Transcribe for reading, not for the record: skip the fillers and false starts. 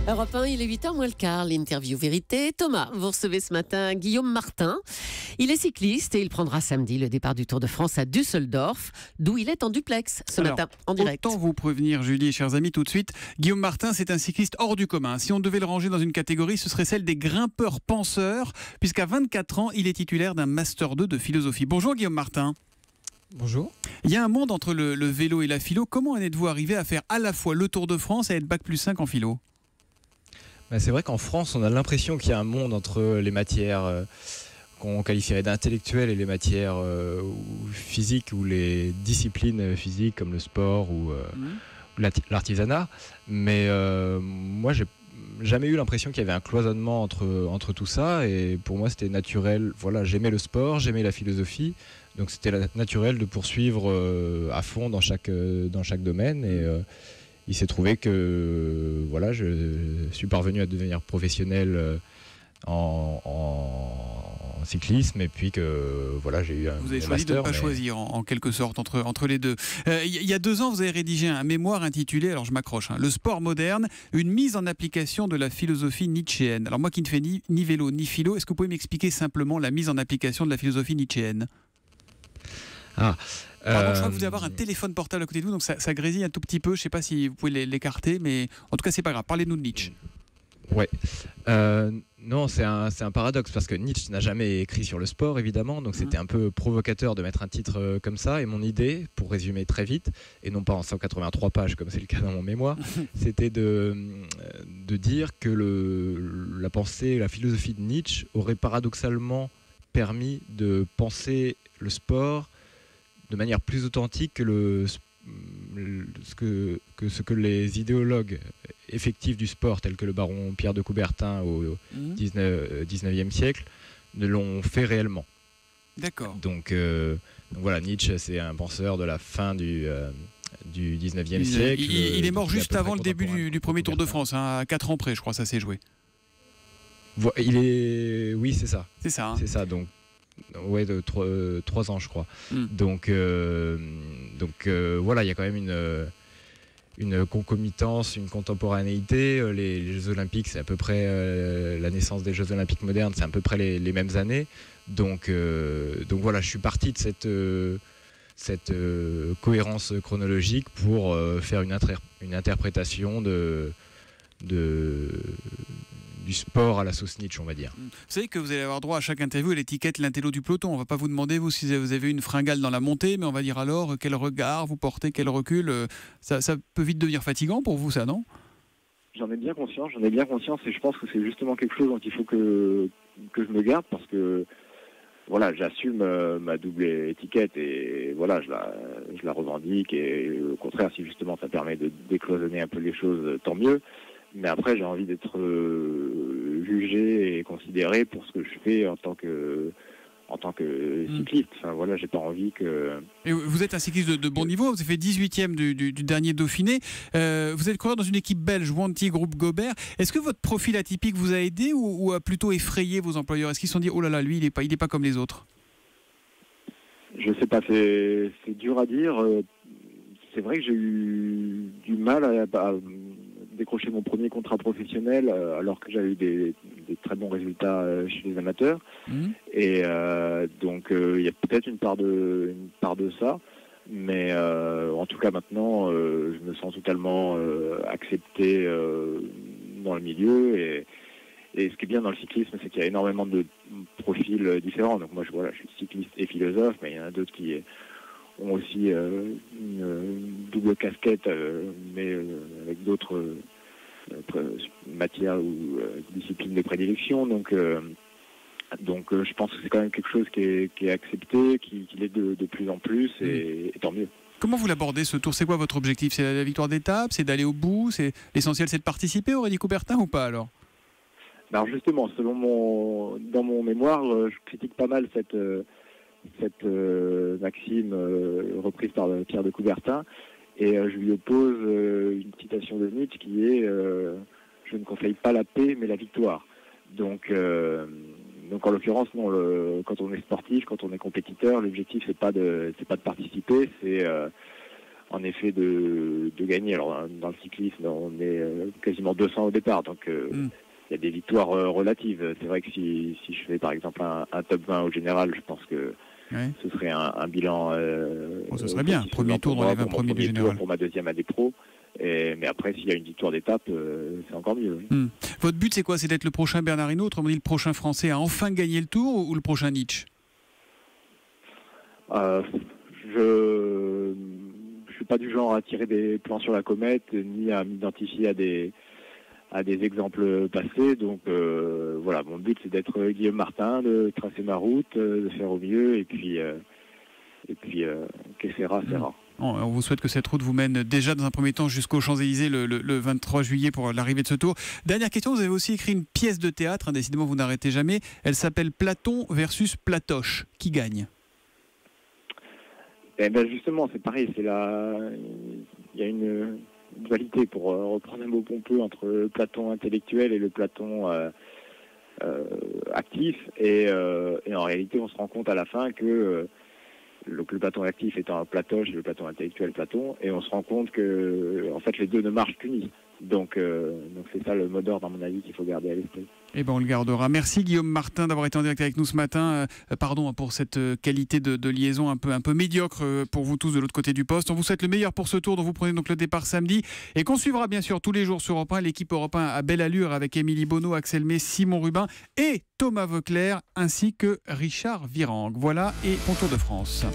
Europe 1, il est 8h moins le quart, l'interview vérité. Thomas, vous recevez ce matin Guillaume Martin. Il est cycliste et il prendra samedi le départ du Tour de France à Düsseldorf, d'où il est en duplex ce matin, en direct. Autant vous prévenir, Julie et chers amis, tout de suite. Guillaume Martin, c'est un cycliste hors du commun. Si on devait le ranger dans une catégorie, ce serait celle des grimpeurs penseurs, puisqu'à 24 ans, il est titulaire d'un Master 2 de philosophie. Bonjour Guillaume Martin. Bonjour. Il y a un monde entre le vélo et la philo. Comment en êtes-vous arrivé à faire à la fois le Tour de France et être bac+5 en philo ? C'est vrai qu'en France, on a l'impression qu'il y a un monde entre les matières qu'on qualifierait d'intellectuelles et les matières physiques ou les disciplines physiques comme le sport ou l'artisanat. Mais moi, j'ai jamais eu l'impression qu'il y avait un cloisonnement entre tout ça. Et pour moi, c'était naturel. Voilà, j'aimais le sport, j'aimais la philosophie. Donc c'était naturel de poursuivre à fond dans chaque domaine. Et il s'est trouvé que voilà, je suis parvenu à devenir professionnel en cyclisme, et puis que voilà, j'ai eu un Vous avez choisi master, de ne pas choisir en quelque sorte entre les deux. Il y a 2 ans, vous avez rédigé un mémoire intitulé, alors je m'accroche, Le sport moderne, une mise en application de la philosophie nietzschéenne. Alors moi qui ne fais ni vélo ni philo, est-ce que vous pouvez m'expliquer simplement la mise en application de la philosophie nietzschéenne ? Pardon, je crois que vous devez avoir un téléphone portable à côté de vous, donc ça grésille un tout petit peu. Je ne sais pas si vous pouvez l'écarter, mais en tout cas, c'est pas grave. Parlez-nous de Nietzsche. Ouais. Non, c'est un paradoxe parce que Nietzsche n'a jamais écrit sur le sport, évidemment, donc c'était un peu provocateur de mettre un titre comme ça. Et mon idée, pour résumer très vite, et non pas en 183 pages comme c'est le cas dans mon mémoire, c'était de dire que la pensée, la philosophie de Nietzsche aurait paradoxalement permis de penser le sport de manière plus authentique que ce que les idéologues effectifs du sport, tels que le baron Pierre de Coubertin au 19e siècle, ne l'ont fait réellement. D'accord. Donc voilà, Nietzsche, c'est un penseur de la fin du 19e siècle. Il est mort juste avant le début du premier Tour de France, à 4 ans près, je crois, ça s'est joué. Oui, c'est ça. C'est ça. C'est ça, donc. Ouais, de 3 ans, je crois. Donc voilà, il y a quand même une concomitance, une contemporanéité. Les Jeux Olympiques, c'est à peu près la naissance des Jeux Olympiques modernes, c'est à peu près les mêmes années. Donc voilà, je suis parti de cette cohérence chronologique pour faire une interprétation du sport à la sauce Nietzsche, on va dire. Vous savez que vous allez avoir droit à chaque interview à l'étiquette l'intello du peloton. On ne va pas vous demander, vous, si vous avez une fringale dans la montée, mais on va dire alors quel regard vous portez, quel recul. Ça peut vite devenir fatigant pour vous, ça, non ? J'en ai bien conscience, et je pense que c'est justement quelque chose dont il faut que je me garde, parce que voilà, j'assume ma double étiquette, et voilà, je la revendique, et au contraire, si justement ça permet de décloisonner un peu les choses, tant mieux. Mais après, j'ai envie d'être jugé et considéré pour ce que je fais en tant que cycliste. Enfin voilà, j'ai pas envie que... Et vous êtes un cycliste de bon niveau, vous avez fait 18e du dernier Dauphiné. Vous êtes coureur dans une équipe belge, Wanty Groupe Gobert. Est-ce que votre profil atypique vous a aidé ou a plutôt effrayé vos employeurs ? Est-ce qu'ils se sont dit, oh là là, lui, il est pas comme les autres ? Je sais pas, c'est dur à dire. C'est vrai que j'ai eu du mal à décrocher mon premier contrat professionnel alors que j'avais eu des très bons résultats chez les amateurs. Et donc il y a peut-être une part de ça, mais en tout cas maintenant je me sens totalement accepté dans le milieu, et ce qui est bien dans le cyclisme, c'est qu'il y a énormément de profils différents. Donc moi je suis cycliste et philosophe, mais il y en a d'autres qui ont aussi une double casquette, mais avec d'autres matières ou disciplines de prédilection. Donc je pense que c'est quand même quelque chose qui est accepté, qui l'est de plus en plus, et tant mieux. Comment vous l'abordez ce tour ? C'est quoi votre objectif ? C'est la victoire d'étape ? C'est d'aller au bout ? L'essentiel, c'est de participer, Aurélie Coubertin, ou pas alors ? Alors justement, dans mon mémoire, je critique pas mal cette maxime reprise par Pierre de Coubertin, et je lui oppose une citation de Nietzsche qui est je ne conseille pas la paix mais la victoire. Donc en l'occurrence, non, quand on est sportif, quand on est compétiteur, l'objectif c'est pas de participer, c'est en effet de gagner. Alors dans le cyclisme, on est quasiment 200 au départ, donc il y a des victoires relatives. C'est vrai que si je fais par exemple un top 20 au général, je pense que ce serait un bilan. Ce serait bien, premier tour dans les 20 premiers du général. Pour ma deuxième année pro. Mais après, s'il y a une victoire d'étape, c'est encore mieux. Votre but, c'est quoi? C'est d'être le prochain Bernard Hinault, autrement dit le prochain Français à enfin gagner le Tour, ou le prochain Nietzsche? Je suis pas du genre à tirer des plans sur la comète, ni à m'identifier à des exemples passés. Donc voilà, mon but, c'est d'être Guillaume Martin, de tracer ma route, de faire au mieux, et puis que sera. On vous souhaite que cette route vous mène déjà dans un premier temps jusqu'aux Champs-Élysées le 23 juillet pour l'arrivée de ce Tour. Dernière question, vous avez aussi écrit une pièce de théâtre, décidément vous n'arrêtez jamais. Elle s'appelle Platon versus Platoche. Qui gagne? Eh ben justement, c'est pareil, il y a une dualité, pour reprendre un mot pompeux, entre le Platon intellectuel et le Platon actif. Et en réalité, on se rend compte à la fin que le Platon actif étant un Platoche et le Platon intellectuel Platon, et on se rend compte que en fait les deux ne marchent qu'unis. Donc c'est ça le mot d'ordre, à mon avis, qu'il faut garder à l'esprit. Eh ben on le gardera. Merci Guillaume Martin d'avoir été en direct avec nous ce matin. Pardon pour cette qualité de liaison un peu médiocre pour vous tous de l'autre côté du poste. On vous souhaite le meilleur pour ce Tour dont vous prenez donc le départ samedi et qu'on suivra bien sûr tous les jours sur Europe 1. L'équipe Europe 1 à belle allure avec Émilie Bonneau, Axel May, Simon Rubin et Thomas Voeckler ainsi que Richard Virenque. Voilà, et bon Tour de France.